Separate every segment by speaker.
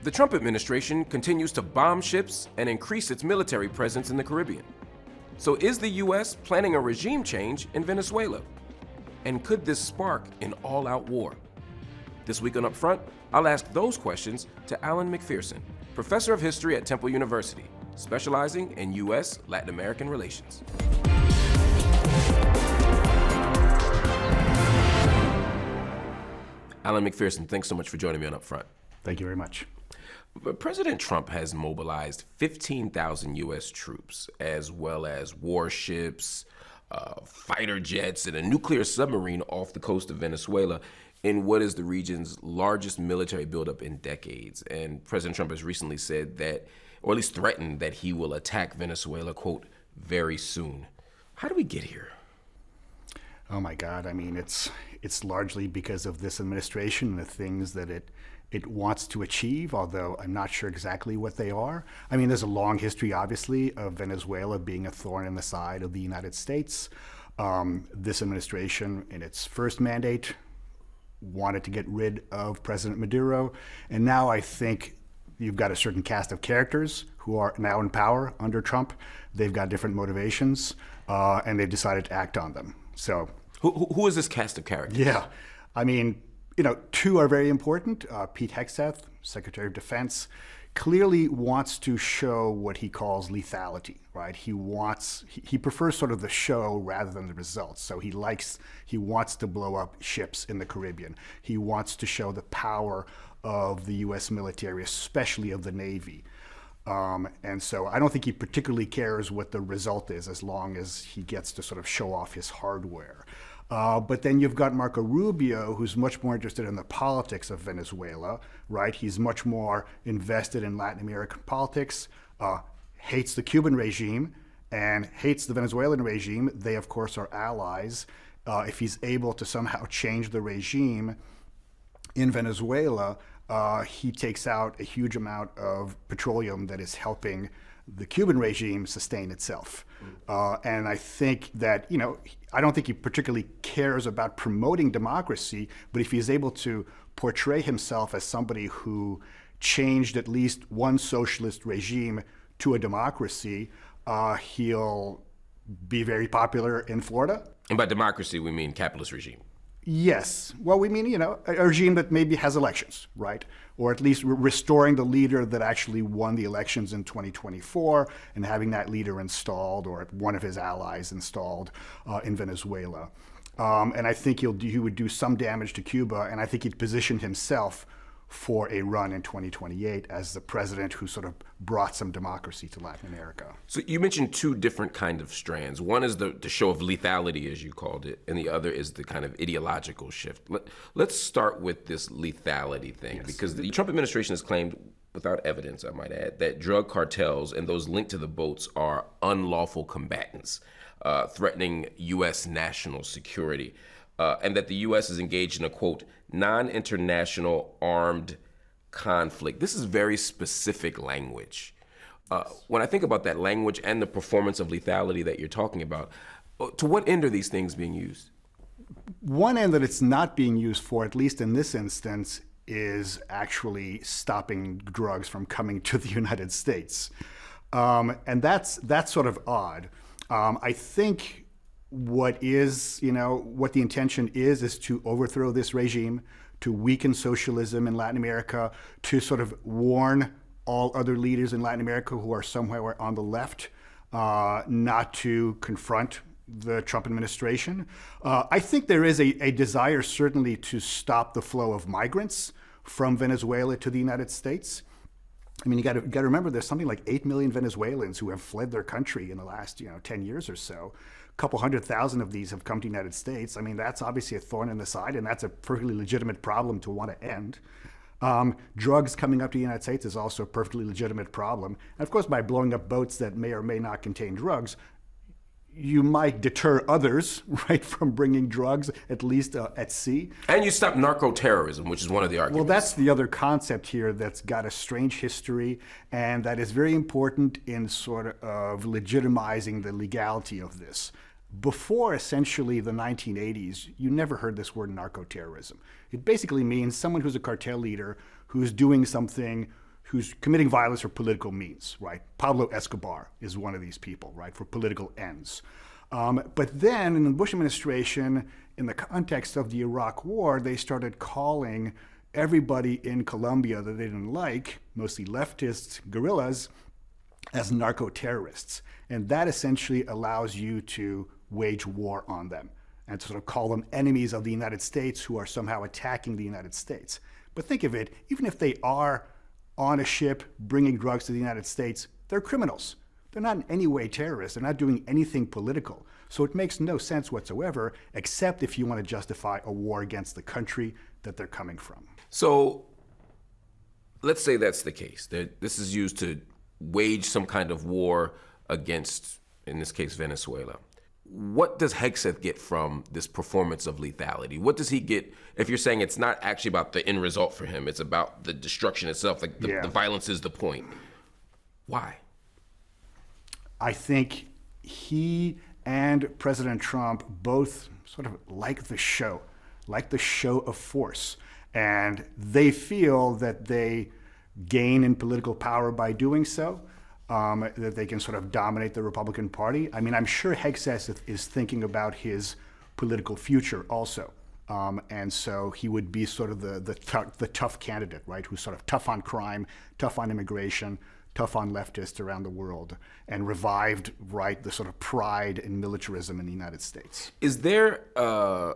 Speaker 1: The Trump administration continues to bomb ships and increase its military presence in the Caribbean. So is the U.S. planning a regime change in Venezuela? And could this spark an all-out war? This week on UpFront, I'll ask those questions to Alan McPherson, professor of history at Temple University, specializing in U.S. Latin American relations. Alan McPherson, thanks so much for joining me on UpFront.
Speaker 2: Thank you very much.
Speaker 1: President Trump has mobilized 15,000 U.S. troops, as well as warships, fighter jets, and a nuclear submarine off the coast of Venezuela in what is the region's largest military buildup in decades. And President Trump has recently said that, or at least threatened that he will attack Venezuela, quote, very soon. How do we get here?
Speaker 2: Oh my God, I mean, it's largely because of this administration and the things that it wants to achieve, although I'm not sure exactly what they are. I mean, there's a long history, obviously, of Venezuela being a thorn in the side of the United States. This administration, in its first mandate, wanted to get rid of President Maduro, and now I think you've got a certain cast of characters who are now in power under Trump. They've got different motivations, and they've decided to act on them. So,
Speaker 1: who is this cast of characters?
Speaker 2: Yeah, I mean, two are very important. Pete Hegseth, Secretary of Defense, clearly wants to show what he calls lethality, right? He prefers sort of the show rather than the results. So he wants to blow up ships in the Caribbean. He wants to show the power of the U.S. military, especially of the Navy. And so I don't think he particularly cares what the result is as long as he gets to sort of show off his hardware. But then you've got Marco Rubio, who's much more interested in the politics of Venezuela, right? He's much more invested in Latin American politics, hates the Cuban regime, and hates the Venezuelan regime. They, of course, are allies. If he's able to somehow change the regime in Venezuela, he takes out a huge amount of petroleum that is helping the Cuban regime sustain itself. And I think that, I don't think he particularly cares about promoting democracy, but if he's able to portray himself as somebody who changed at least one socialist regime to a democracy, he'll be very popular in Florida.
Speaker 1: And by democracy, we mean capitalist regime.
Speaker 2: Yes. Well, we mean, a regime that maybe has elections, right? Or at least restoring the leader that actually won the elections in 2024 and having that leader installed, or one of his allies installed in Venezuela. And I think he would do some damage to Cuba, and I think he'd positioned himself for a run in 2028 as the president who sort of brought some democracy to Latin America.
Speaker 1: So you mentioned two different kind of strands. One is the show of lethality, as you called it, and the other is the kind of ideological shift. Let's start with this lethality thing, yes. Because the Trump administration has claimed, without evidence, I might add, that drug cartels and those linked to the boats are unlawful combatants, threatening U.S. national security. And that the U.S. is engaged in a, quote, non-international armed conflict. This is very specific language. When I think about that language and the performance of lethality that you're talking about, to what end are these things being used?
Speaker 2: One end that it's not being used for, at least in this instance, is actually stopping drugs from coming to the United States. And that's sort of odd. I think what the intention is to overthrow this regime, to weaken socialism in Latin America, to sort of warn all other leaders in Latin America who are somewhere on the left not to confront the Trump administration. I think there is a desire certainly to stop the flow of migrants from Venezuela to the United States. I mean, you got to remember there's something like 8 million Venezuelans who have fled their country in the last 10 years or so. A couple 100,000 of these have come to the United States. I mean, that's obviously a thorn in the side, and that's a perfectly legitimate problem to want to end. Drugs coming up to the United States is also a perfectly legitimate problem. And of course, by blowing up boats that may or may not contain drugs, you might deter others, right, from bringing drugs, at least at sea.
Speaker 1: And you stop narco-terrorism, which is one of the arguments.
Speaker 2: Well, that's the other concept here that's got a strange history, and that is very important in sort of legitimizing the legality of this. Before essentially the 1980s, you never heard this word narco-terrorism. It basically means someone who's a cartel leader who's doing something who's committing violence for political means, right? Pablo Escobar is one of these people, right, for political ends. But then in the Bush administration, in the context of the Iraq War, they started calling everybody in Colombia that they didn't like, mostly leftist guerrillas, as narco-terrorists. And that essentially allows you to wage war on them and to sort of call them enemies of the United States who are somehow attacking the United States. But think of it, even if they are on a ship bringing drugs to the United States, they're criminals. They're not in any way terrorists. They're not doing anything political. So it makes no sense whatsoever, except if you want to justify a war against the country that they're coming from.
Speaker 1: So let's say that's the case, that this is used to wage some kind of war against, in this case, Venezuela. What does Hegseth get from this performance of lethality? What does he get if you're saying it's not actually about the end result for him, it's about the destruction itself, like the violence is the point? Why?
Speaker 2: I think he and President Trump both sort of like the show of force. And they feel that they gain in political power by doing so, that they can sort of dominate the Republican Party. I mean, I'm sure Hegseth is thinking about his political future also. And so he would be sort of the tough candidate, right, who's sort of tough on crime, tough on immigration, tough on leftists around the world, and revived, right, the sort of pride in militarism in the United States.
Speaker 1: Is there a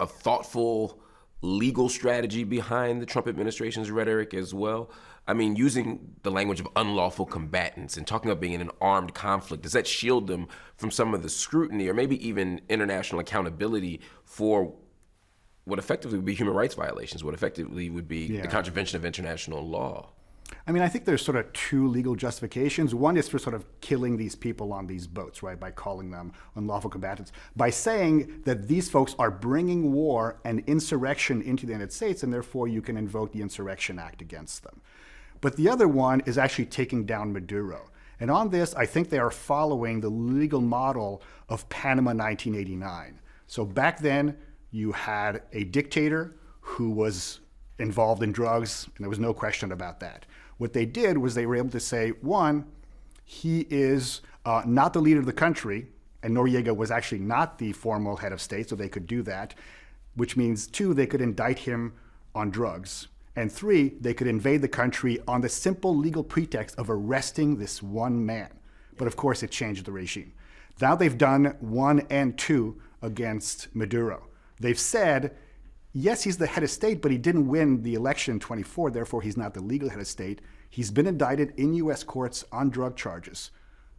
Speaker 1: thoughtful legal strategy behind the Trump administration's rhetoric as well? I mean, using the language of unlawful combatants and talking about being in an armed conflict, does that shield them from some of the scrutiny or maybe even international accountability for what effectively would be human rights violations, what effectively would be the contravention of international law?
Speaker 2: I mean, I think there's sort of two legal justifications. One is for sort of killing these people on these boats, right, by calling them unlawful combatants, by saying that these folks are bringing war and insurrection into the United States, and therefore you can invoke the Insurrection Act against them. But the other one is actually taking down Maduro. And on this, I think they are following the legal model of Panama 1989. So back then, you had a dictator who was involved in drugs, and there was no question about that. What they did was they were able to say, one, he is not the leader of the country, and Noriega was actually not the formal head of state, so they could do that, which means, two, they could indict him on drugs, and three, they could invade the country on the simple legal pretext of arresting this one man. But of course, it changed the regime. Now they've done 1 and 2 against Maduro. They've said, yes, he's the head of state, but he didn't win the election in 24, therefore he's not the legal head of state. He's been indicted in U.S. courts on drug charges.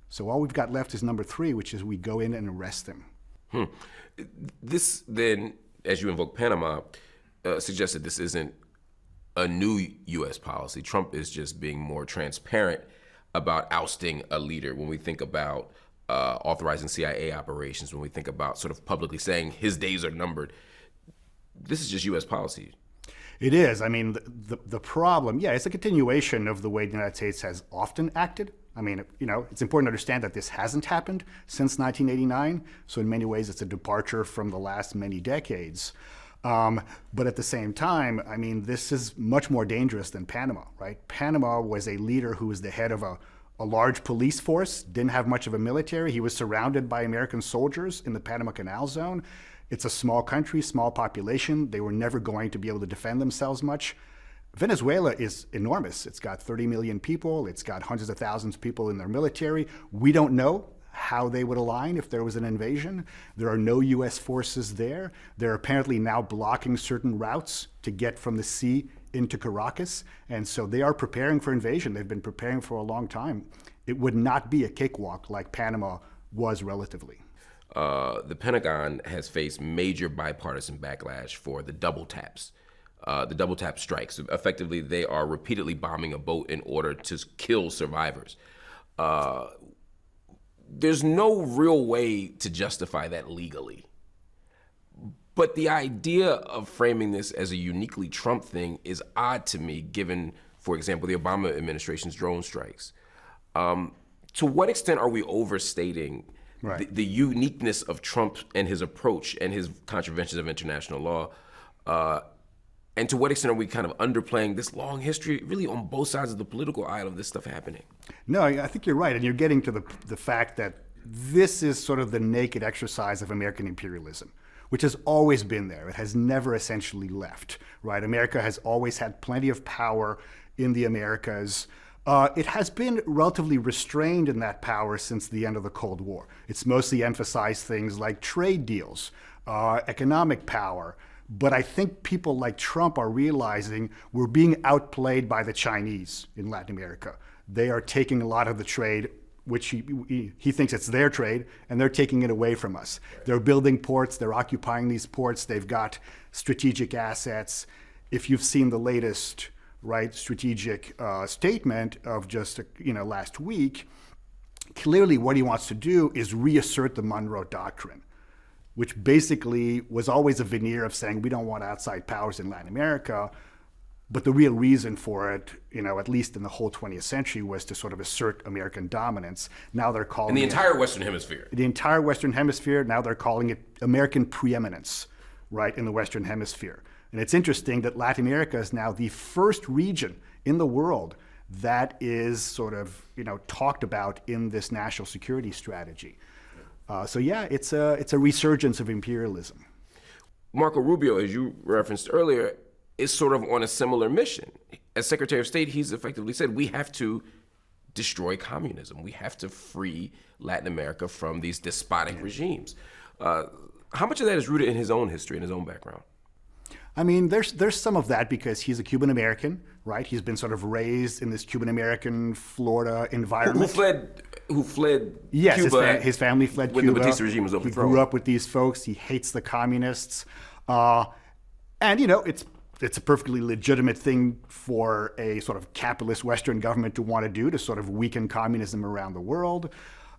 Speaker 2: So all we've got left is number 3, which is we go in and arrest him.
Speaker 1: This then, as you invoke Panama, suggests that this isn't a new U.S. policy. Trump is just being more transparent about ousting a leader. When we think about authorizing CIA operations, when we think about sort of publicly saying his days are numbered, this is just U.S. policy.
Speaker 2: It is. I mean, the problem, it's a continuation of the way the United States has often acted. I mean, it's important to understand that this hasn't happened since 1989. So in many ways, it's a departure from the last many decades. But at the same time, I mean, this is much more dangerous than Panama, right? Panama was a leader who was the head of a large police force, didn't have much of a military. He was surrounded by American soldiers in the Panama Canal Zone. It's a small country, small population. They were never going to be able to defend themselves much. Venezuela is enormous. It's got 30 million people. It's got hundreds of thousands of people in their military. We don't know how they would align if there was an invasion. There are no U.S. forces there. They're apparently now blocking certain routes to get from the sea into Caracas. And so they are preparing for invasion. They've been preparing for a long time. It would not be a cakewalk like Panama was relatively.
Speaker 1: The Pentagon has faced major bipartisan backlash for the double taps. The double tap strikes. Effectively, they are repeatedly bombing a boat in order to kill survivors. There's no real way to justify that legally. But the idea of framing this as a uniquely Trump thing is odd to me, given, for example, the Obama administration's drone strikes. To what extent are we overstating the uniqueness of Trump and his approach and his contraventions of international law? And to what extent are we kind of underplaying this long history, really on both sides of the political aisle of this stuff happening?
Speaker 2: No, I think you're right. And you're getting to the fact that this is sort of the naked exercise of American imperialism, which has always been there. It has never essentially left, right? America has always had plenty of power in the Americas. It has been relatively restrained in that power since the end of the Cold War. It's mostly emphasized things like trade deals, economic power. But I think people like Trump are realizing we're being outplayed by the Chinese in Latin America. They are taking a lot of the trade, which he thinks it's their trade, and they're taking it away from us. They're building ports, they're occupying these ports, they've got strategic assets. If you've seen the latest strategic statement of just last week, clearly what he wants to do is reassert the Monroe Doctrine, which basically was always a veneer of saying we don't want outside powers in Latin America. But the real reason for it, at least in the whole 20th century, was to sort of assert American dominance. Now they're calling
Speaker 1: it... In the entire Western Hemisphere.
Speaker 2: The entire Western Hemisphere. Now they're calling it American preeminence, right, in the Western Hemisphere. And it's interesting that Latin America is now the first region in the world that is sort of, talked about in this national security strategy. So yeah, it's a resurgence of imperialism.
Speaker 1: Marco Rubio, as you referenced earlier, is sort of on a similar mission. As Secretary of State, he's effectively said, we have to destroy communism. We have to free Latin America from these despotic regimes. How much of that is rooted in his own history and his own background?
Speaker 2: I mean, there's some of that because he's a Cuban American, right? He's been sort of raised in this Cuban American Florida environment.
Speaker 1: Who fled
Speaker 2: yes,
Speaker 1: Cuba?
Speaker 2: His family fled
Speaker 1: when
Speaker 2: Cuba.
Speaker 1: When the Batista regime was overthrown.
Speaker 2: He grew up with these folks. He hates the communists, and it's a perfectly legitimate thing for a sort of capitalist Western government to want to do, to sort of weaken communism around the world.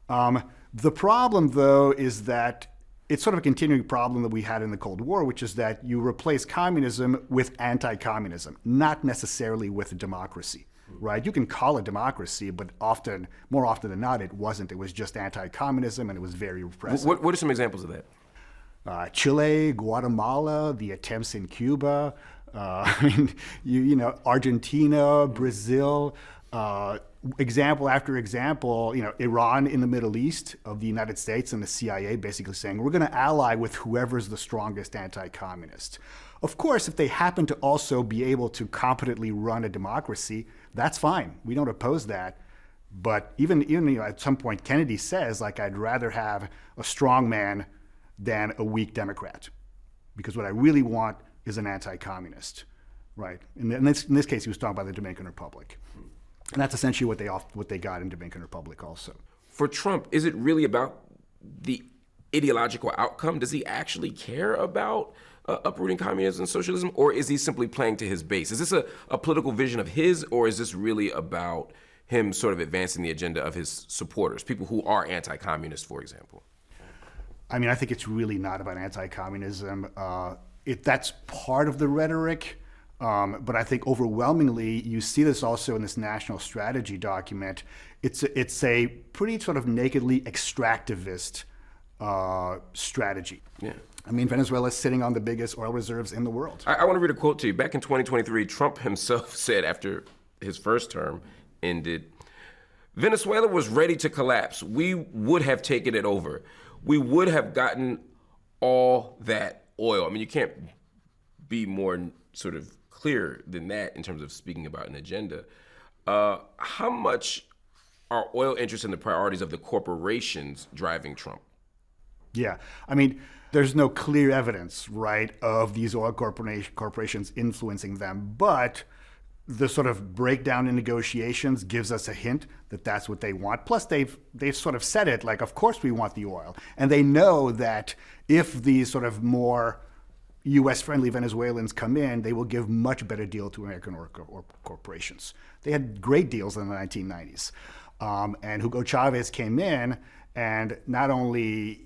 Speaker 2: The problem, though, is that it's sort of a continuing problem that we had in the Cold War, which is that you replace communism with anti-communism, not necessarily with democracy, right? You can call it democracy, but more often than not, it wasn't. It was just anti-communism, and it was very repressive.
Speaker 1: What are some examples of that?
Speaker 2: Chile, Guatemala, the attempts in Cuba, Argentina, Brazil, example after example, Iran in the Middle East of the United States and the CIA basically saying, we're going to ally with whoever's the strongest anti-communist. Of course, if they happen to also be able to competently run a democracy, that's fine. We don't oppose that. But even at some point, Kennedy says, I'd rather have a strong man than a weak Democrat, because what I really want is an anti-communist, right? In this case, he was talking about the Dominican Republic. And that's essentially what they got in Dominican Republic also.
Speaker 1: For Trump, is it really about the ideological outcome? Does he actually care about uprooting communism and socialism, or is he simply playing to his base? Is this a political vision of his, or is this really about him sort of advancing the agenda of his supporters, people who are anti-communist, for example?
Speaker 2: I mean, I think it's really not about anti-communism. That's part of the rhetoric. But I think overwhelmingly, you see this also in this national strategy document. It's a pretty sort of nakedly extractivist strategy.
Speaker 1: Yeah.
Speaker 2: I mean, Venezuela is sitting on the biggest oil reserves in the world.
Speaker 1: I want to read a quote to you. Back in 2023, Trump himself said after his first term ended, Venezuela was ready to collapse. We would have taken it over. We would have gotten all that oil. I mean, you can't be more sort of clear than that in terms of speaking about an agenda. How much are oil interests and the priorities of the corporations driving Trump?
Speaker 2: Yeah, I mean, there's no clear evidence, right, of these oil corporations influencing them, but the sort of breakdown in negotiations gives us a hint that that's what they want. Plus, they've sort of said it, of course we want the oil. And they know that if these sort of more U.S.-friendly Venezuelans come in, they will give much better deal to American or corporations. They had great deals in the 1990s. And Hugo Chavez came in and not only,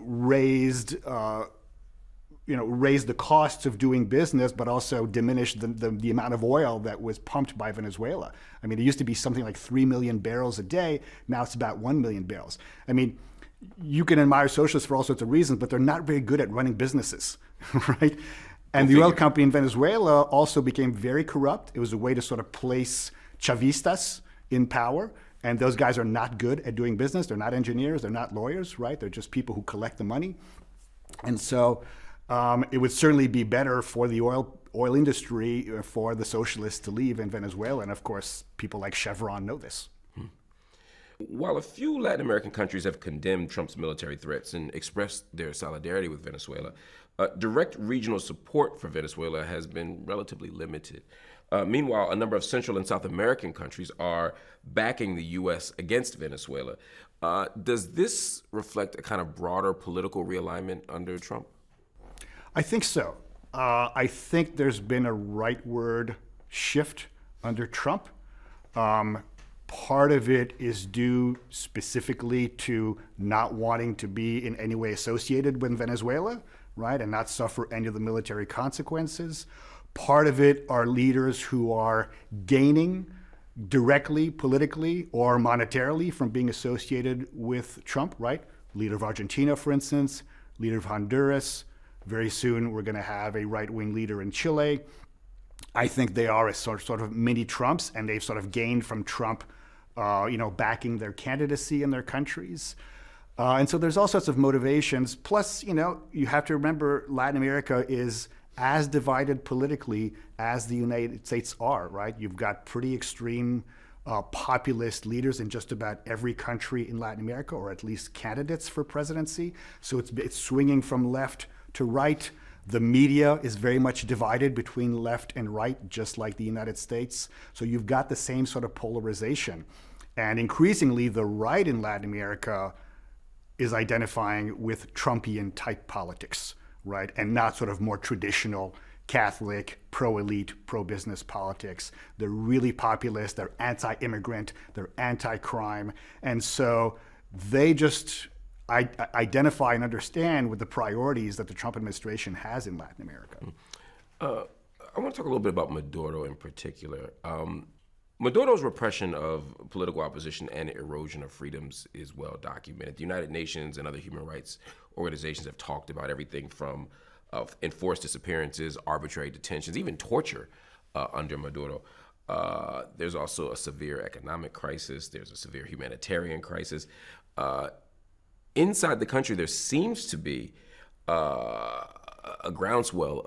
Speaker 2: raised the costs of doing business, but also diminished the amount of oil that was pumped by Venezuela. I mean, it used to be something like 3 million barrels a day. Now it's about 1 million barrels. I mean, you can admire socialists for all sorts of reasons, but they're not very good at running businesses, right? And the oil company in Venezuela also became very corrupt. It was a way to sort of place Chavistas in power. And those guys are not good at doing business. They're not engineers. They're not lawyers, right? They're just people who collect the money. And so it would certainly be better for the oil industry for the socialists to leave in Venezuela. And of course, people like Chevron know this.
Speaker 1: While a few Latin American countries have condemned Trump's military threats and expressed their solidarity with Venezuela, direct regional support for Venezuela has been relatively limited. Meanwhile, a number of Central and South American countries are backing the U.S. against Venezuela. Does this reflect a kind of broader political realignment under Trump?
Speaker 2: I think so. I think there's been a rightward shift under Trump. Part of it is due specifically to not wanting to be in any way associated with Venezuela, right, and not suffer any of the military consequences. Part of it are leaders who are gaining directly, politically, or monetarily from being associated with Trump, right? Leader of Argentina, for instance, leader of Honduras. Very soon we're going to have a right-wing leader in Chile. I think they are a sort of mini Trumps, and they've sort of gained from Trump backing their candidacy in their countries. And so there's all sorts of motivations. Plus, you have to remember Latin America is as divided politically as the United States are, right? You've got pretty extreme populist leaders in just about every country in Latin America, or at least candidates for presidency. So it's swinging from left to right. The media is very much divided between left and right, just like the United States. So you've got the same sort of polarization. And increasingly, the right in Latin America is identifying with Trumpian type politics, right? And not sort of more traditional Catholic, pro-elite, pro-business politics. They're really populist, they're anti-immigrant, they're anti-crime. And so they just identify and understand with the priorities that the Trump administration has in Latin America.
Speaker 1: I want to talk a little bit about Maduro in particular. Maduro's repression of political opposition and erosion of freedoms is well documented. The United Nations and other human rights organizations have talked about everything from enforced disappearances, arbitrary detentions, even torture under Maduro. There's also a severe economic crisis. There's a severe humanitarian crisis. Inside the country, there seems to be a groundswell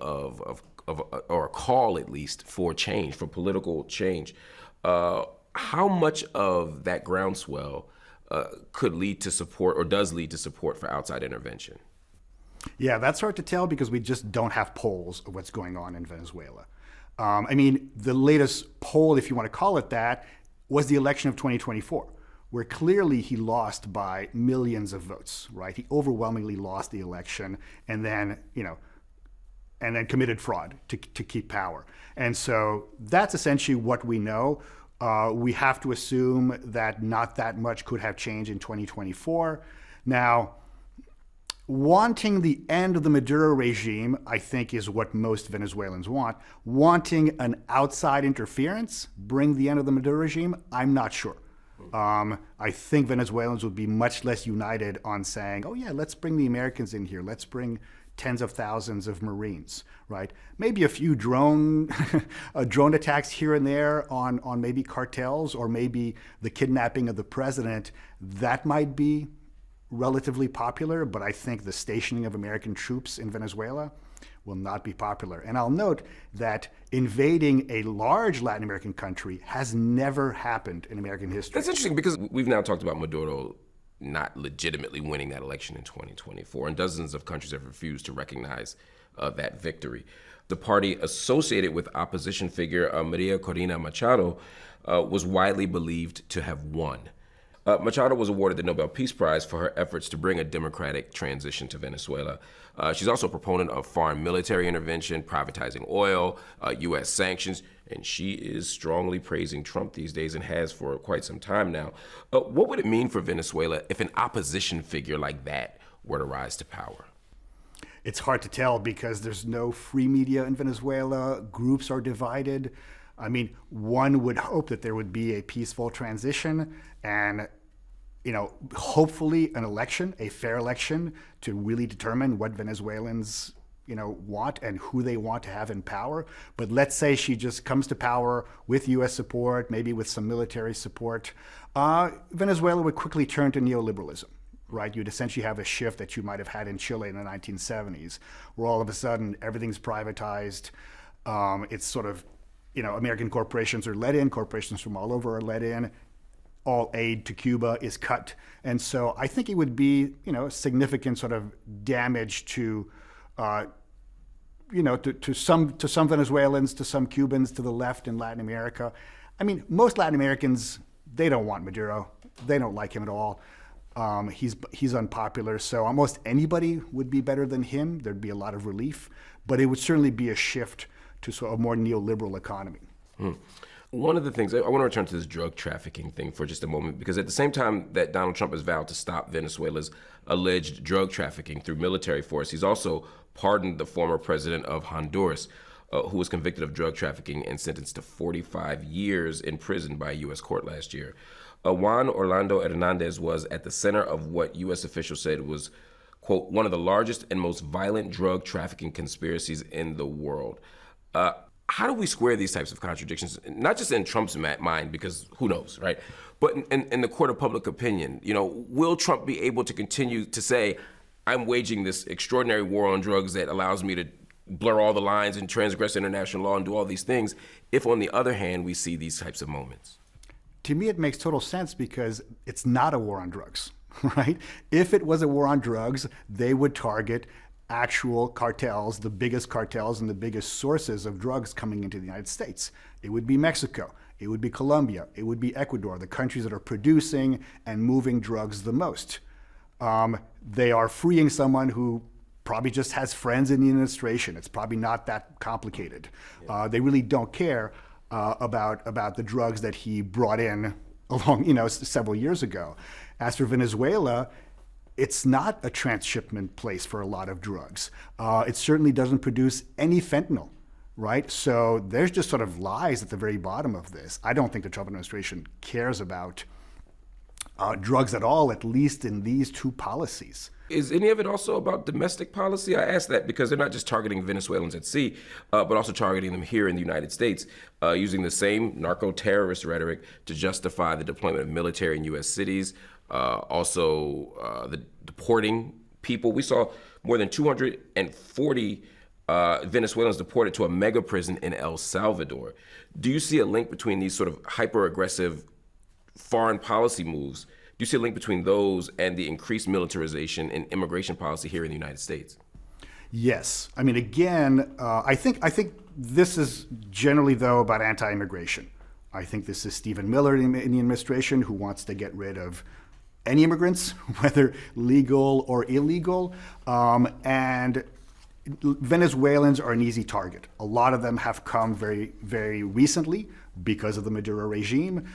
Speaker 1: or a call, at least, for change, for political change. How much of that groundswell could lead to support, or does lead to support, for outside intervention?
Speaker 2: Yeah, that's hard to tell because we just don't have polls of what's going on in Venezuela. The latest poll, if you want to call it that, was the election of 2024. Where clearly he lost by millions of votes, right? He overwhelmingly lost the election and then committed fraud to keep power. And so that's essentially what we know. We have to assume that not that much could have changed in 2024. Now, wanting the end of the Maduro regime, I think, is what most Venezuelans want. Wanting an outside interference, bring the end of the Maduro regime, I'm not sure. I think Venezuelans would be much less united on saying, oh yeah, let's bring the Americans in here. Let's bring tens of thousands of Marines, right? Maybe a few drone attacks here and there on maybe cartels, or maybe the kidnapping of the president. That might be relatively popular, but I think the stationing of American troops in Venezuela will not be popular. And I'll note that invading a large Latin American country has never happened in American history.
Speaker 1: That's interesting because we've now talked about Maduro not legitimately winning that election in 2024, and dozens of countries have refused to recognize that victory. The party associated with opposition figure Maria Corina Machado was widely believed to have won. Machado was awarded the Nobel Peace Prize for her efforts to bring a democratic transition to Venezuela. She's also a proponent of foreign military intervention, privatizing oil, U.S. sanctions, and she is strongly praising Trump these days and has for quite some time now. What would it mean for Venezuela if an opposition figure like that were to rise to power?
Speaker 2: It's hard to tell because there's no free media in Venezuela. Groups are divided. One would hope that there would be a peaceful transition and, hopefully an election, a fair election, to really determine what Venezuelans want and who they want to have in power. But let's say she just comes to power with U.S. support, maybe with some military support. Venezuela would quickly turn to neoliberalism, right? You'd essentially have a shift that you might have had in Chile in the 1970s, where all of a sudden everything's privatized. It's sort of, American corporations are let in, corporations from all over are let in. All aid to Cuba is cut. And so I think it would be, significant sort of damage to, to some Venezuelans, to some Cubans, to the left in Latin America. I mean, most Latin Americans, they don't want Maduro. They don't like him at all. He's unpopular. So almost anybody would be better than him. There'd be a lot of relief, but it would certainly be a shift to sort of a more neoliberal economy.
Speaker 1: One of the things, I want to return to this drug trafficking thing for just a moment, because at the same time that Donald Trump has vowed to stop Venezuela's alleged drug trafficking through military force, he's also pardoned the former president of Honduras, who was convicted of drug trafficking and sentenced to 45 years in prison by a U.S. court last year. Juan Orlando Hernandez was at the center of what U.S. officials said was, quote, one of the largest and most violent drug trafficking conspiracies in the world. How do we square these types of contradictions, not just in Trump's mind, because who knows, right? But in the court of public opinion, will Trump be able to continue to say, I'm waging this extraordinary war on drugs that allows me to blur all the lines and transgress international law and do all these things, if on the other hand, we see these types of moments?
Speaker 2: To me, it makes total sense because it's not a war on drugs, right? If it was a war on drugs, they would target actual cartels, the biggest cartels and the biggest sources of drugs coming into the United States. It would be Mexico, it would be Colombia, it would be Ecuador, the countries that are producing and moving drugs the most. They are freeing someone who probably just has friends in the administration. It's probably not that complicated. They really don't care about the drugs that he brought in along, several years ago. As for Venezuela, it's not a transshipment place for a lot of drugs. It certainly doesn't produce any fentanyl, right? So there's just sort of lies at the very bottom of this. I don't think the Trump administration cares about drugs at all, at least in these two policies.
Speaker 1: Is any of it also about domestic policy? I ask that because they're not just targeting Venezuelans at sea, but also targeting them here in the United States, using the same narco-terrorist rhetoric to justify the deployment of military in U.S. cities, the deporting people. We saw more than 240 Venezuelans deported to a mega prison in El Salvador. Do you see a link between these sort of hyper-aggressive foreign policy moves? Do you see a link between those and the increased militarization and immigration policy here in the United States?
Speaker 2: Yes. I mean, again, I think this is generally, though, about anti-immigration. I think this is Stephen Miller in the administration who wants to get rid of any immigrants, whether legal or illegal. And Venezuelans are an easy target. A lot of them have come very, very recently because of the Maduro regime.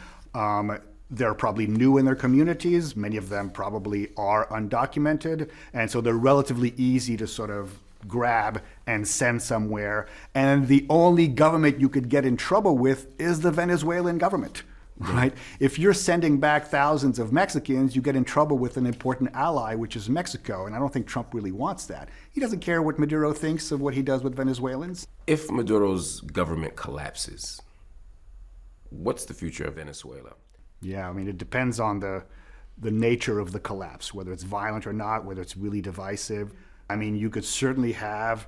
Speaker 2: They're probably new in their communities. Many of them probably are undocumented. And so they're relatively easy to sort of grab and send somewhere. And the only government you could get in trouble with is the Venezuelan government, right? If you're sending back thousands of Mexicans, you get in trouble with an important ally, which is Mexico. And I don't think Trump really wants that. He doesn't care what Maduro thinks of what he does with Venezuelans.
Speaker 1: If Maduro's government collapses, what's the future of Venezuela?
Speaker 2: Yeah, I mean, it depends on the nature of the collapse, whether it's violent or not, whether it's really divisive. I mean, you could certainly have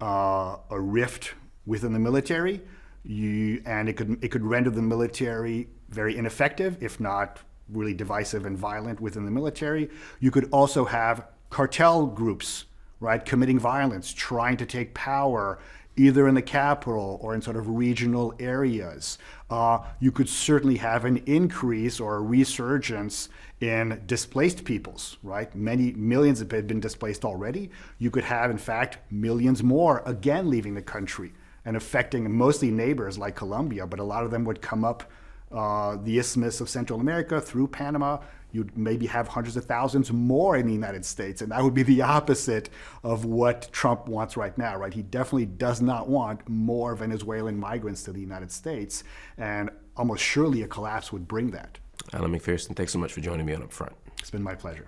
Speaker 2: a rift within the military, and it could render the military very ineffective, if not really divisive and violent within the military. You could also have cartel groups, right, committing violence, trying to take power, either in the capital or in sort of regional areas. You could certainly have an increase or a resurgence in displaced peoples, right? Many millions have been displaced already. You could have, in fact, millions more again leaving the country and affecting mostly neighbors like Colombia, but a lot of them would come up the Isthmus of Central America through Panama. You'd maybe have hundreds of thousands more in the United States, and that would be the opposite of what Trump wants right now, right? He definitely does not want more Venezuelan migrants to the United States, and almost surely a collapse would bring that.
Speaker 1: Alan McPherson, thanks so much for joining me on UpFront.
Speaker 2: It's been my pleasure.